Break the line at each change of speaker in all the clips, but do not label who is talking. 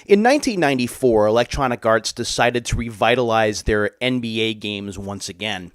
In 1994, Electronic Arts decided to revitalize their NBA games once again.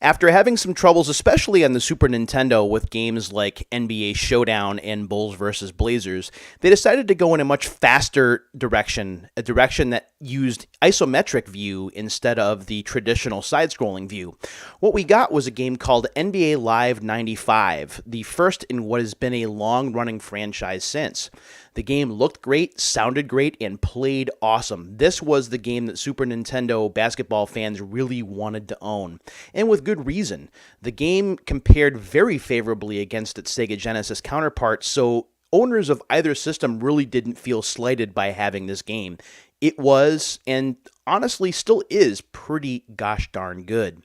After having some troubles, especially on the Super Nintendo, with games like NBA Showdown and Bulls vs. Blazers, they decided to go in a much faster direction, a direction that used isometric view instead of the traditional side-scrolling view. What we got was a game called NBA Live 95, the first in what has been a long-running franchise since. The game looked great, sounded great, and played awesome. This was the game that Super Nintendo basketball fans really wanted to own, and with good reason. The game compared very favorably against its Sega Genesis counterpart, so owners of either system really didn't feel slighted by having this game. It was, and honestly still is, pretty gosh darn good.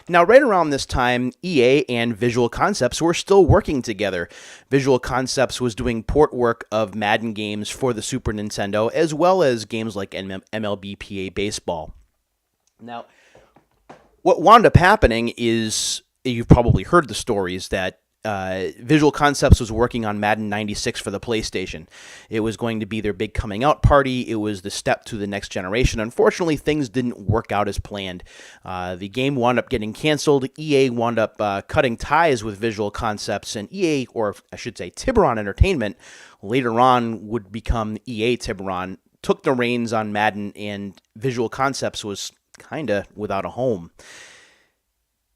Now, right around this time, EA and Visual Concepts were still working together. Visual Concepts was doing port work of Madden games for the Super Nintendo, as well as games like MLB Baseball. Now, what wound up happening is, you've probably heard the stories, that Visual Concepts was working on Madden 96 for the PlayStation. It was going to be their big coming out party. It was the step to the next generation. Unfortunately, things didn't work out as planned. The game wound up getting canceled. EA wound up cutting ties with Visual Concepts, and EA, or I should say Tiburon Entertainment, later on would become EA Tiburon, took the reins on Madden, and Visual Concepts was kind of without a home.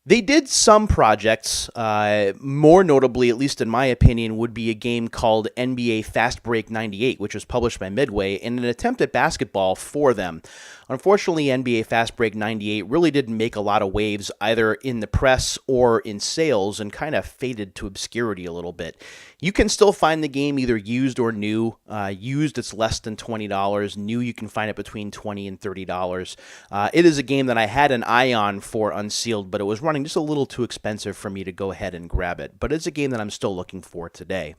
They did some projects, more notably, at least in my opinion, would be a game called NBA Fast Break 98, which was published by Midway, in an attempt at basketball for them. Unfortunately, NBA Fast Break 98 really didn't make a lot of waves either in the press or in sales, and kind of faded to obscurity a little bit. You can still find the game either used or new. Used, it's less than $20. New, you can find it between $20 and $30. It is a game that I had an eye on for Unsealed, but it was running just a little too expensive for me to go ahead and grab it. But it's a game that I'm still looking for today.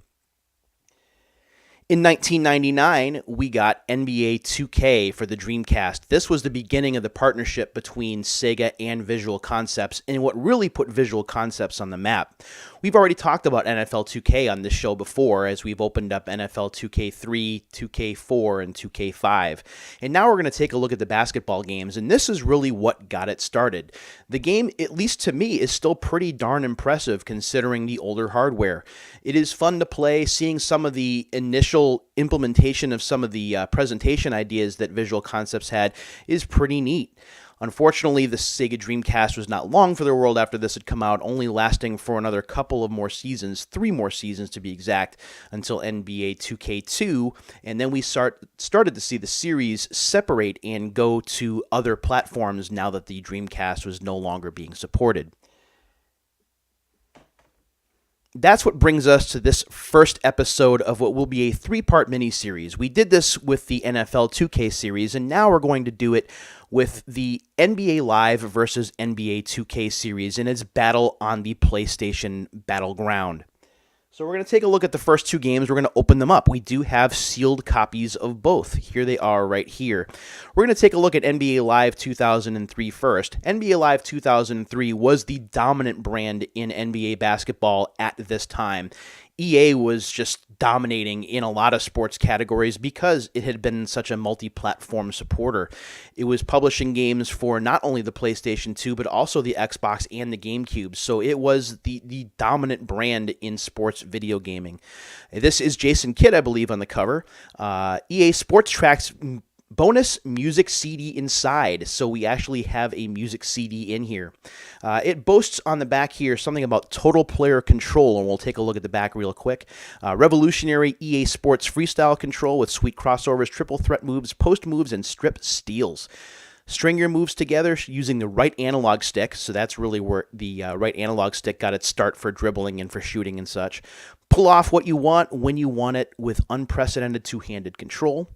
In 1999, we got NBA 2K for the Dreamcast. This was the beginning of the partnership between Sega and Visual Concepts, and what really put Visual Concepts on the map. We've already talked about NFL 2K on this show before, as we've opened up NFL 2K3, 2K4, and 2K5. And now we're going to take a look at the basketball games, and this is really what got it started. The game, at least to me, is still pretty darn impressive considering the older hardware. It is fun to play. Seeing some of the initial implementation of some of the presentation ideas that Visual Concepts had is pretty neat. Unfortunately, the Sega Dreamcast was not long for the world after this had come out, only lasting for another couple of more seasons, 3 more seasons to be exact, until NBA 2K2, and then we started to see the series separate and go to other platforms now that the Dreamcast was no longer being supported. That's what brings us to this first episode of what will be a 3-part miniseries. We did this with the NFL 2K series, and now we're going to do it with the NBA Live versus NBA 2K series in its battle on the PlayStation Battleground. So we're going to take a look at the first 2 games. We're going to open them up. We do have sealed copies of both. Here they are right here. We're going to take a look at NBA Live 2003 first. NBA Live 2003 was the dominant brand in NBA basketball at this time. EA was just dominating in a lot of sports categories because it had been such a multi-platform supporter. It was publishing games for not only the PlayStation 2, but also the Xbox and the GameCube. So it was the dominant brand in sports video gaming. This is Jason Kidd, I believe, on the cover. EA Sports Tracks bonus music CD inside, so we actually have a music CD in here. It boasts on the back here something about total player control, and we'll take a look at the back real quick. Revolutionary EA Sports freestyle control with sweet crossovers, triple threat moves, post moves, and strip steals. String your moves together using the right analog stick, so that's really where the right analog stick got its start for dribbling and for shooting and such. Pull off what you want when you want it with unprecedented two-handed control.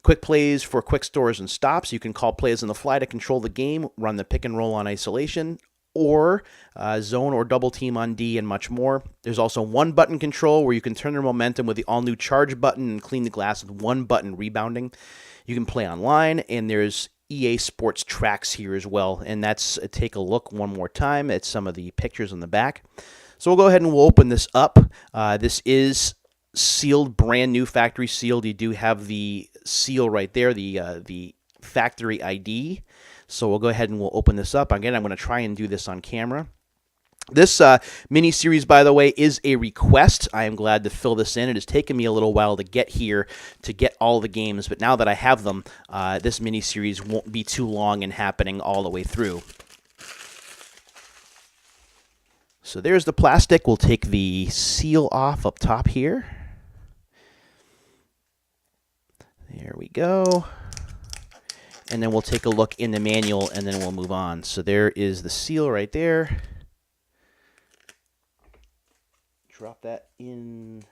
Quick plays for quick stores and stops. You can call plays on the fly to control the game, run the pick and roll on isolation, or zone or double team on D, and much more. There's also one button control where you can turn your momentum with the all-new charge button and clean the glass with one button rebounding. You can play online, and there's EA Sports Tracks here as well, and that's take a look one more time at some of the pictures on the back. So we'll go ahead and we'll open this up. This is sealed, brand new, factory sealed. You do have the seal right there, the factory ID. So we'll go ahead and we'll open this up. Again, I'm going to try and do this on camera. This mini-series, by the way, is a request. I am glad to fill this in. It has taken me a little while to get here to get all the games, but now that I have them, this mini-series won't be too long in happening all the way through. So there's the plastic. We'll take the seal off up top here. There we go. And then we'll take a look in the manual, and then we'll move on. So there is the seal right there. Drop that in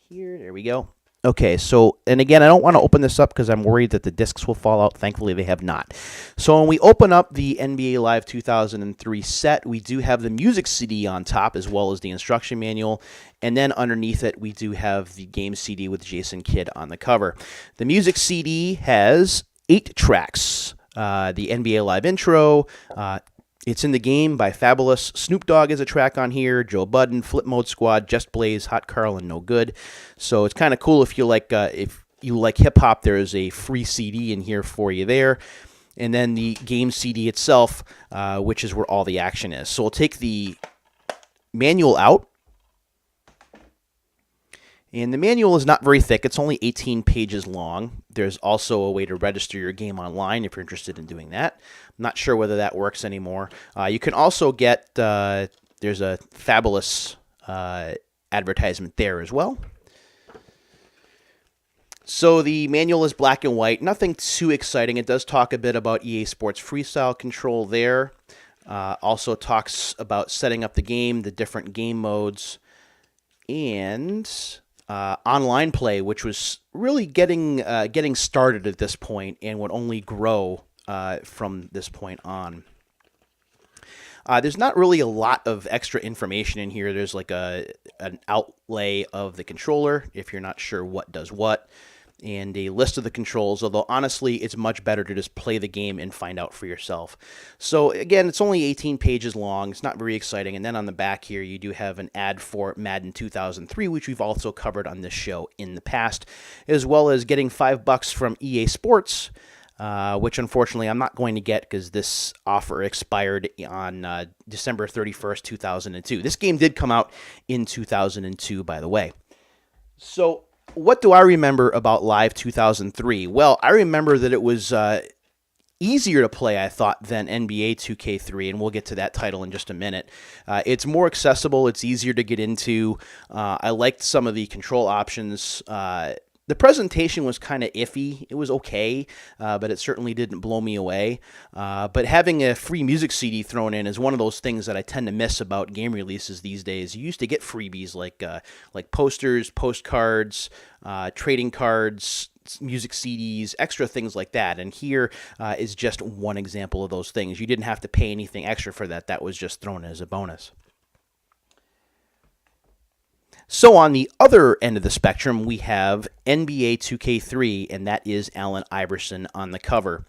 here. There we go. Okay, so, and again, I don't want to open this up because I'm worried that the discs will fall out. Thankfully, they have not. So when we open up the NBA Live 2003 set, we do have the music CD on top as well as the instruction manual. And then underneath it, we do have the game CD with Jason Kidd on the cover. The music CD has 8 tracks. The NBA Live intro, It's in the Game by Fabulous. Snoop Dogg is a track on here. Joe Budden, Flip Mode Squad, Just Blaze, Hot Carl, and No Good. So it's kind of cool if you like hip hop. There is a free CD in here for you there, and then the game CD itself, which is where all the action is. So we'll take the manual out. And the manual is not very thick. It's only 18 pages long. There's also a way to register your game online if you're interested in doing that. I'm not sure whether that works anymore. You can also get, there's a Fabulous advertisement there as well. So the manual is black and white. Nothing too exciting. It does talk a bit about EA Sports Freestyle Control there. Also talks about setting up the game, the different game modes, and online play, which was really getting started at this point and would only grow from this point on. There's not really a lot of extra information in here. There's like an outlay of the controller if you're not sure what does what, and a list of the controls, although honestly it's much better to just play the game and find out for yourself. So again, it's only 18 pages long. It's not very exciting. And then on the back here you do have an ad for Madden 2003, which we've also covered on this show in the past, as well as getting $5 from EA Sports, which unfortunately I'm not going to get because this offer expired on December 31st, 2002. This game did come out in 2002, by the way. So what do I remember about Live 2003? Well, I remember that it was easier to play, I thought, than NBA 2K3, and we'll get to that title in just a minute. It's more accessible. It's easier to get into. I liked some of the control options. The presentation was kind of iffy. It was okay, but it certainly didn't blow me away. But having a free music CD thrown in is one of those things that I tend to miss about game releases these days. You used to get freebies like posters, postcards, trading cards, music CDs, extra things like that. And here is just one example of those things. You didn't have to pay anything extra for that. That was just thrown as a bonus. So on the other end of the spectrum, we have NBA 2K3, and that is Allen Iverson on the cover.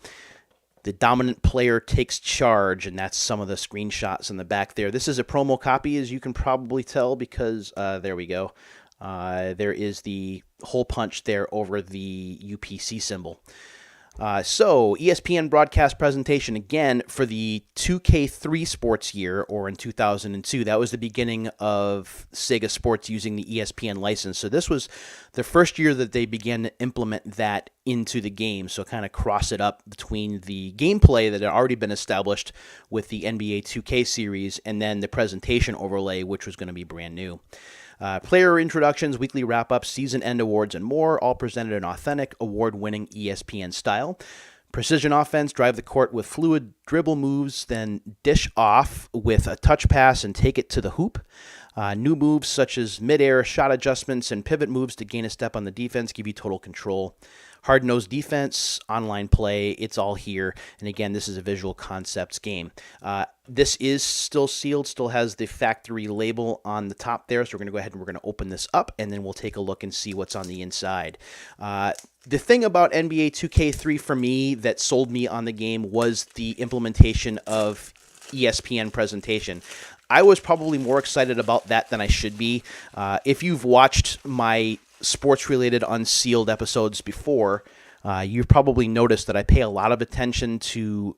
The dominant player takes charge, and that's some of the screenshots in the back there. This is a promo copy, as you can probably tell, because there we go. There is the hole punch there over the UPC symbol. So ESPN broadcast presentation again for the 2K3 sports year, or in 2002. That was the beginning of Sega Sports using the ESPN license. So this was the first year that they began to implement that into the game. So kind of cross it up between the gameplay that had already been established with the NBA 2K series and then the presentation overlay, which was going to be brand new. Player introductions, weekly wrap-ups, season-end awards, and more, all presented in authentic, award-winning ESPN style. Precision offense, drive the court with fluid dribble moves, then dish off with a touch pass and take it to the hoop. New moves such as mid-air shot adjustments and pivot moves to gain a step on the defense give you total control. Hard-nosed defense, online play, it's all here. And again, this is a visual concepts game. This is still sealed, still has the factory label on the top there. So we're going to go ahead and we're going to open this up, and then we'll take a look and see what's on the inside. The thing about NBA 2K3 for me that sold me on the game was the implementation of ESPN presentation. I was probably more excited about that than I should be. If you've watched my sports-related Unsealed episodes before, You've probably noticed that I pay a lot of attention to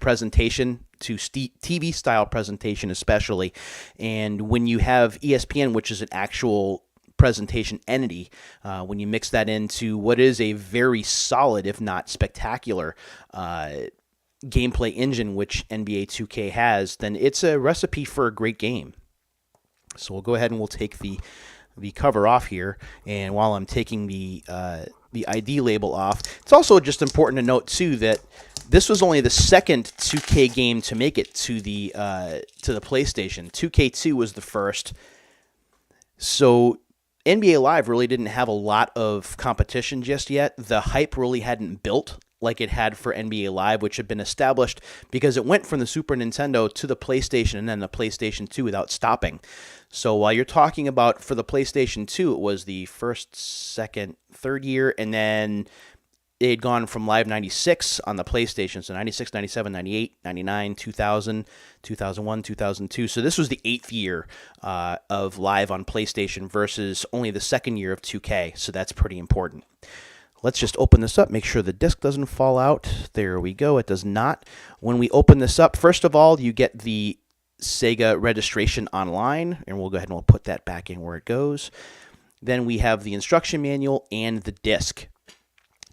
presentation, to TV style presentation especially. And when you have ESPN, which is an actual presentation entity, when you mix that into what is a very solid, if not spectacular, gameplay engine, which NBA 2K has, then it's a recipe for a great game. So we'll go ahead and we'll take the cover off here. And while I'm taking the ID label off, it's also just important to note too that this was only the second 2K game to make it to the PlayStation. 2K2 was the first. So NBA Live really didn't have a lot of competition just yet. The hype really hadn't built like it had for NBA Live, which had been established because it went from the Super Nintendo to the PlayStation and then the PlayStation 2 without stopping. So while you're talking about for the PlayStation 2, it was the first, second, third year, and then it had gone from Live 96 on the PlayStation, so 96, 97, 98, 99, 2000, 2001, 2002. So this was the 8th year of Live on PlayStation versus only the second year of 2K, so that's pretty important. Let's just open this up, make sure the disc doesn't fall out. There we go, it does not. When we open this up, first of all, you get the Sega registration online, and we'll go ahead and we'll put that back in where it goes. Then we have the instruction manual and the disc.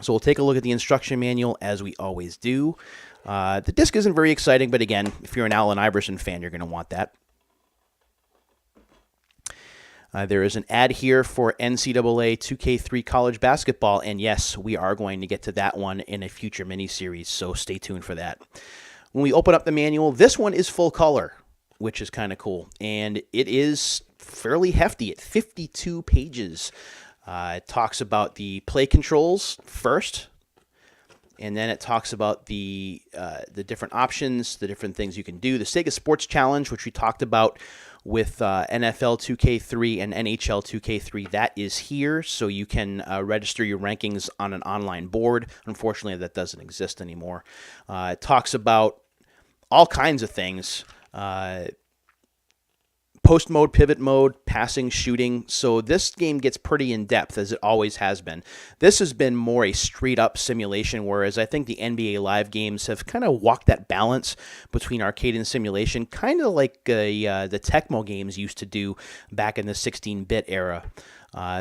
So we'll take a look at the instruction manual as we always do. The disc isn't very exciting, but again, if you're an Allen Iverson fan, you're going to want that. There is an ad here for NCAA 2K3 college basketball, and yes, we are going to get to that one in a future miniseries, so stay tuned for that. When we open up the manual, this one is full color, which is kind of cool, and it is fairly hefty at 52 pages. It talks about the play controls first, and then it talks about the different options, the different things you can do. The Sega Sports Challenge, which we talked about with NFL 2K3 and NHL 2K3, that is here, so you can register your rankings on an online board. Unfortunately, that doesn't exist anymore. It talks about all kinds of things. Post mode, pivot mode, passing, shooting. So this game gets pretty in-depth, as it always has been. This has been more a straight-up simulation, whereas I think the NBA Live games have kind of walked that balance between arcade and simulation, kind of like the Tecmo games used to do back in the 16-bit era.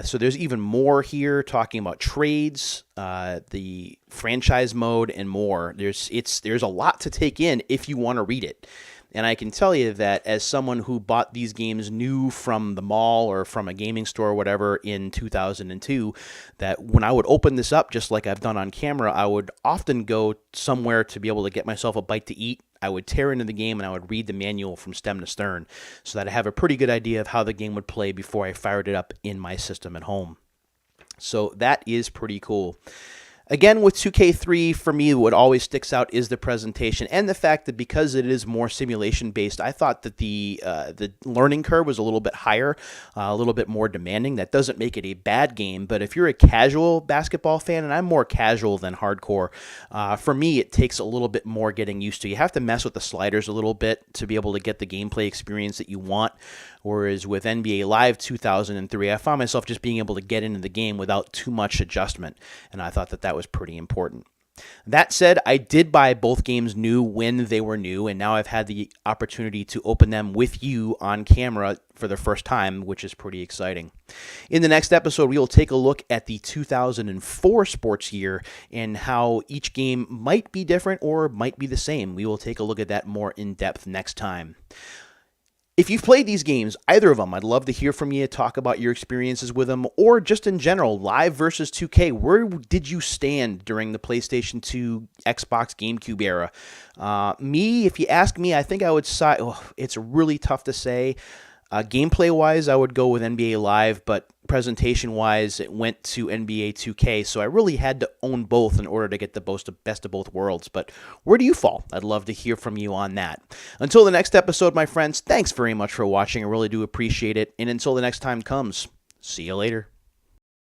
So there's even more here, talking about trades, the franchise mode, and more. There's a lot to take in if you want to read it. And I can tell you that as someone who bought these games new from the mall or from a gaming store or whatever in 2002, that when I would open this up, just like I've done on camera, I would often go somewhere to be able to get myself a bite to eat. I would tear into the game and I would read the manual from stem to stern so that I have a pretty good idea of how the game would play before I fired it up in my system at home. So that is pretty cool. Again, with 2K3, for me, what always sticks out is the presentation and the fact that because it is more simulation-based, I thought that the learning curve was a little bit higher, a little bit more demanding. That doesn't make it a bad game, but if you're a casual basketball fan, and I'm more casual than hardcore, for me, it takes a little bit more getting used to. You have to mess with the sliders a little bit to be able to get the gameplay experience that you want, whereas with NBA Live 2003, I found myself just being able to get into the game without too much adjustment, and I thought that that was pretty important. That said, I did buy both games new when they were new, and now I've had the opportunity to open them with you on camera for the first time, which is pretty exciting. In the next episode, we will take a look at the 2004 sports year and how each game might be different or might be the same. We will take a look at that more in depth next time. If you've played these games, either of them, I'd love to hear from you, talk about your experiences with them, or just in general, Live versus 2K. Where did you stand during the PlayStation 2, Xbox, GameCube era? If you ask me, I think I would side. It's really tough to say. Gameplay-wise, I would go with NBA Live, but presentation-wise, it went to NBA 2K, so I really had to own both in order to get the best of both worlds. But where do you fall? I'd love to hear from you on that. Until the next episode, my friends, thanks very much for watching. I really do appreciate it. And until the next time comes, see you later.